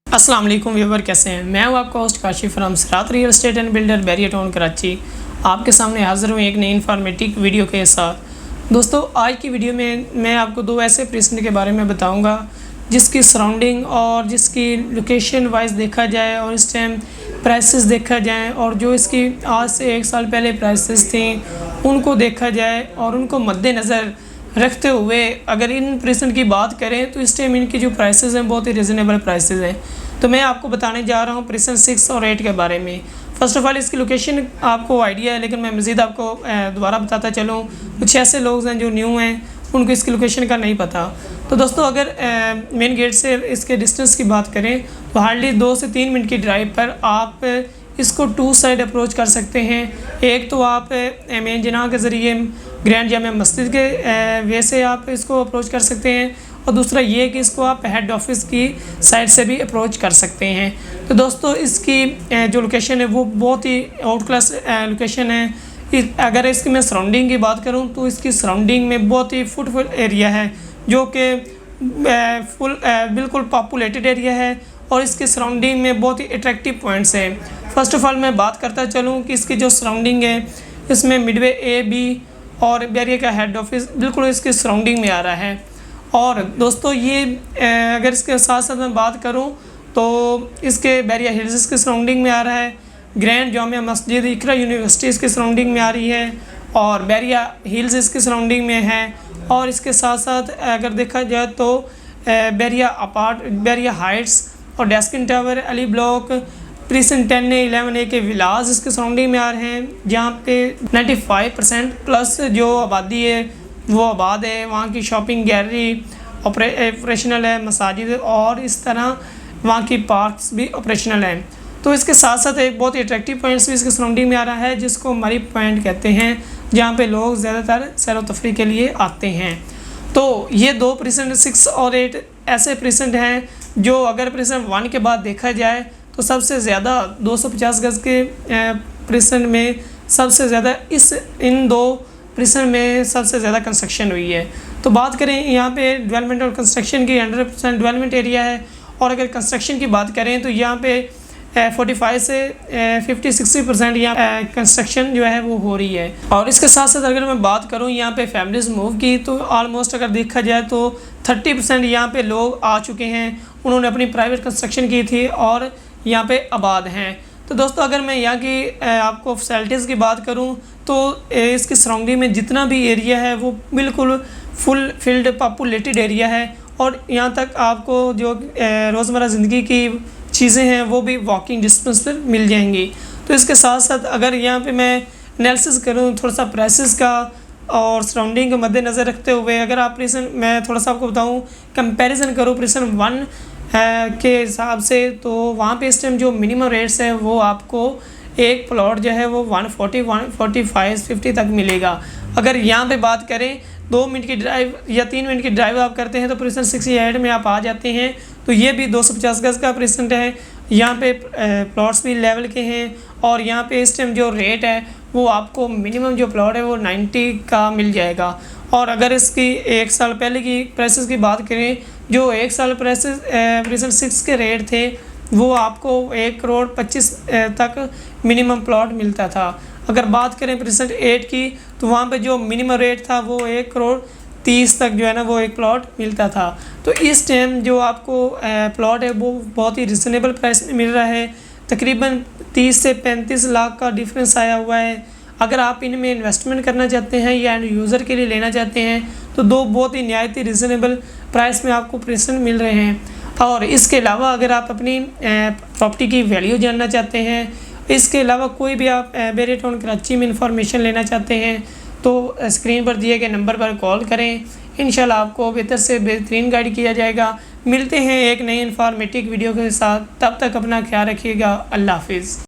अस्सलाम वालेकुम व्यूअर, कैसे हैं। मैं हूं आपका होस्ट काशिफ फ्रॉम सिरात real estate and builder barrier town Karachi. आपके सामने हाज़िर हूं एक नई इन्फॉर्मेटिव वीडियो के साथ। दोस्तों, आज की वीडियो में मैं आपको दो ऐसे प्लेसेस के बारे में बताऊंगा जिसकी सराउंडिंग और जिसकी लोकेशन वाइज देखा जाए और इस टाइम प्राइसेस देखा जाए और जो इसकी आज से 1 साल पहले प्राइसेस थी उनको देखा जाए और उनको मद्देनज़र रखते हुए अगर इन प्रेजेंट की बात करें तो इस टाइम इनकी जो प्राइसेस हैं बहुत ही रिजनेबल प्राइसेस हैं। तो मैं आपको बताने जा रहा हूँ प्रेजेंट 6 और 8 के बारे में। फ़र्स्ट ऑफ़ ऑल इसकी लोकेशन आपको आइडिया है, लेकिन मैं मज़ीद आपको दोबारा बताता चलूँ। कुछ ऐसे लोग हैं जो न्यू हैं, उनको इसकी लोकेशन का नहीं पता। तो दोस्तों, अगर मेन गेट से इसके डिस्टेंस की बात करें तो हार्डली 2 से 3 मिनट की ड्राइव पर आप इसको 2 साइड अप्रोच कर सकते हैं। एक तो आप मेन जनाह के ज़रिए ग्रैंड जामिया मस्जिद के वे से आप इसको अप्रोच कर सकते हैं, और दूसरा ये कि इसको आप हेड ऑफिस की साइड से भी अप्रोच कर सकते हैं। तो दोस्तों, इसकी जो लोकेशन है वो बहुत ही आउट क्लास लोकेशन है। अगर इसकी मैं सराउंडिंग की बात करूं तो इसकी सराउंडिंग में बहुत ही फुटफुल एरिया है जो कि बिल्कुल पॉपुलेटेड एरिया है, और इसके सराउंडिंग में बहुत ही अट्रैक्टिव पॉइंट्स हैं। फ़र्स्ट ऑफ़ ऑल मैं बात करता चलूँ कि इसकी जो सराउंडिंग है इसमें मिडवे ए बी और बैरियर का हेड ऑफिस बिल्कुल इसके सराउंडिंग में आ रहा है। और दोस्तों, ये अगर इसके साथ साथ मैं बात करूं तो इसके बैरियर हिल्स के सराउंडिंग में आ रहा है, ग्रैंड जामिया मस्जिद इकरा यूनिवर्सिटी इसके सराउंडिंग में आ रही है, और बैरियर हिल्स इसके सराउंडिंग में है। और इसके साथ साथ अगर देखा जाए तो बैरियर हाइट्स और डेस्किन टावर, अली ब्लॉक, प्रीसेंट 10A-11A के विलाज इसके सराउंडिंग में आ रहे हैं, जहाँ पे 95% प्लस जो आबादी है वो आबाद है। वहाँ की शॉपिंग गैलरी ऑपरेशनल है, मसाजिद, और इस तरह वहाँ की पार्क्स भी ऑपरेशनल हैं। तो इसके साथ साथ एक बहुत ही अट्रैक्टिव पॉइंट्स भी इसके सराउंडिंग में आ रहा है जिसको मरी पॉइंट कहते हैं, जहाँ पे लोग ज़्यादातर सैर व तफरी के लिए आते हैं। तो ये दो प्रेजेंट 6 और 8 ऐसे प्रेजेंट हैं जो अगर प्रेजेंट 1 के बाद देखा जाए तो सबसे ज़्यादा 250 गज़ के प्रेजेंट में सबसे ज़्यादा इन दो प्रेजेंट में सबसे ज़्यादा कंस्ट्रक्शन हुई है। तो बात करें यहाँ पे डेवलपमेंट और कंस्ट्रक्शन की 100% डेवलपमेंट एरिया है, और अगर कंस्ट्रक्शन की बात करें तो यहाँ पे 45 से 50-60% यहाँ कंस्ट्रक्शन जो है वो हो रही है। और इसके साथ साथ अगर मैं बात करूँ यहाँ पे फैमिलीज मूव की तो ऑलमोस्ट अगर देखा जाए तो 30% यहाँ पे लोग आ चुके हैं, उन्होंने अपनी प्राइवेट कंस्ट्रक्शन की थी और यहाँ पे आबाद हैं। तो दोस्तों, अगर मैं यहाँ की आपको फैसिलिटीज़ की बात करूँ तो इसकी सराउंडिंग में जितना भी एरिया है वो बिल्कुल फुल फील्ड पॉपुलेटेड एरिया है, और यहाँ तक आपको जो रोज़मर्रा ज़िंदगी की चीज़ें हैं वो भी वॉकिंग डिस्टेंस पर मिल जाएंगी। तो इसके साथ साथ अगर यहाँ पे मैं एनालिसिस करूँ थोड़ा सा प्राइसेस का और सराउंडिंग को मद्देनज़र रखते हुए, अगर आप मैं थोड़ा सा आपको बताऊँ कंपैरिजन करूँ प्रेजेंट 1 के हिसाब से, तो वहाँ पे इस टाइम जो मिनिमम रेट्स है वो आपको एक प्लॉट जो है वो 140, 145, 50 तक मिलेगा। अगर यहाँ पे बात करें 2 मिनट की ड्राइव या 3 मिनट की ड्राइव आप करते हैं तो प्रेजेंट 68 में आप आ जाते हैं। तो ये भी 250 गज़ का प्रेजेंट है। यहाँ पे प्लॉट्स भी लेवल के हैं, और यहाँ पे इस टाइम जो रेट है वो आपको मिनिमम जो प्लॉट है वो 90 का मिल जाएगा। और अगर इसकी 1 साल पहले की प्राइसेस की बात करें, जो 1 साल प्राइसेस प्रेजेंट 6 के रेट थे वो आपको 1,25 करोड़ तक मिनिमम प्लॉट मिलता था। अगर बात करें प्रेजेंट 8 की तो वहाँ पे जो मिनिमम रेट था वो 1,30 करोड़ तक जो है ना वो एक प्लॉट मिलता था। तो इस टाइम जो आपको प्लॉट है वो बहुत ही रिजनेबल प्राइस में मिल रहा है। तकरीबन 30 से 35 लाख का डिफरेंस आया हुआ है। अगर आप इनमें इन्वेस्टमेंट करना चाहते हैं या एंड यूज़र के लिए लेना चाहते हैं तो दो बहुत ही नहायत ही रिजनेबल प्राइस में आपको प्रेजेंट मिल रहे हैं। और इसके अलावा अगर आप अपनी प्रॉपर्टी की वैल्यू जानना चाहते हैं, इसके अलावा कोई भी आप बैरियर टाउन कराची में इंफॉर्मेशन लेना चाहते हैं तो स्क्रीन पर दिए गए नंबर पर कॉल करें। इंशाल्लाह आपको बेहतर से बेहतरीन गाइड किया जाएगा। मिलते हैं एक नई इन्फॉर्मेटिव वीडियो के साथ, तब तक अपना ख्याल रखिएगा। अल्लाह हाफिज़।